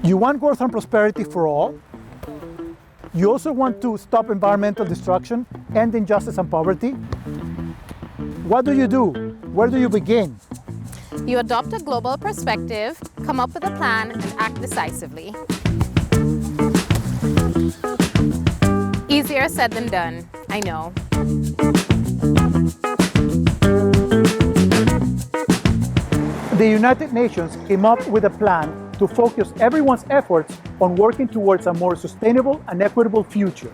You want growth and prosperity for all. You also want to stop environmental destruction, end injustice and poverty. What do you do? Where do you begin? You adopt a global perspective, come up with a plan, and act decisively. Easier said than done, I know. The United Nations came up with a plan to focus everyone's efforts on working towards a more sustainable and equitable future.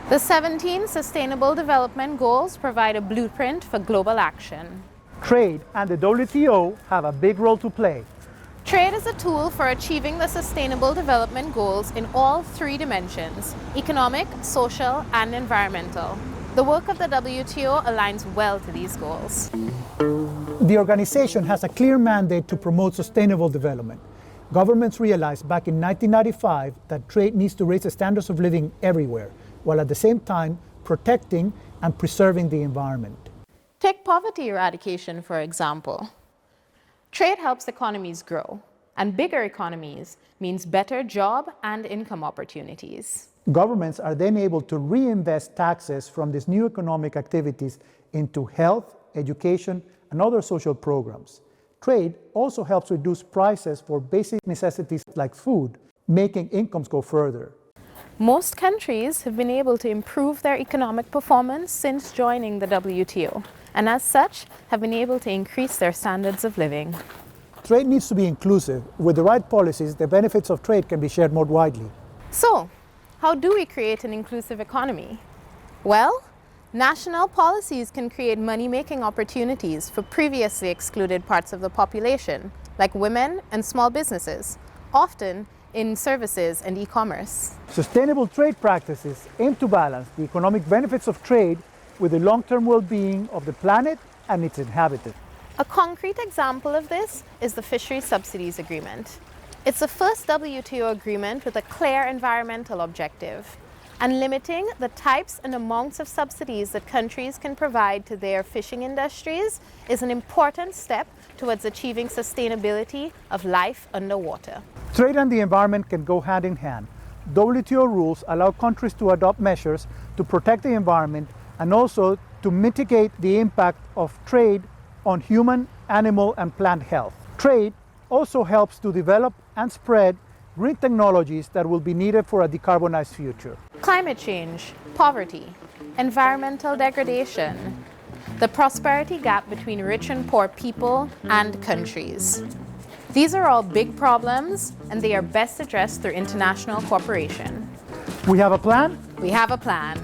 The 17 Sustainable Development Goals provide a blueprint for global action. Trade and the WTO have a big role to play. Trade is a tool for achieving the Sustainable Development Goals in all three dimensions: economic, social, and environmental. The work of the WTO aligns well to these goals. The organization has a clear mandate to promote sustainable development. Governments realized back in 1995 that trade needs to raise the standards of living everywhere, while at the same time protecting and preserving the environment. Take poverty eradication, for example. Trade helps economies grow, and bigger economies means better job and income opportunities. Governments are then able to reinvest taxes from these new economic activities into health, education, and other social programs. Trade also helps reduce prices for basic necessities like food, making incomes go further. Most countries have been able to improve their economic performance since joining the WTO, and as such, have been able to increase their standards of living. Trade needs to be inclusive. With the right policies, the benefits of trade can be shared more widely. So, how do we create an inclusive economy? Well, national policies can create money-making opportunities for previously excluded parts of the population, like women and small businesses, often in services and e-commerce. Sustainable trade practices aim to balance the economic benefits of trade with the long-term well-being of the planet and its inhabitants. A concrete example of this is the Fisheries Subsidies Agreement. It's the first WTO agreement with a clear environmental objective, and limiting the types and amounts of subsidies that countries can provide to their fishing industries is an important step towards achieving sustainability of life underwater. Trade and the environment can go hand in hand. WTO rules allow countries to adopt measures to protect the environment and also to mitigate the impact of trade on human, animal, and plant health. Trade also helps to develop and spread green technologies that will be needed for a decarbonized future. Climate change, poverty, environmental degradation, the prosperity gap between rich and poor people and countries. These are all big problems, and they are best addressed through international cooperation. We have a plan? We have a plan.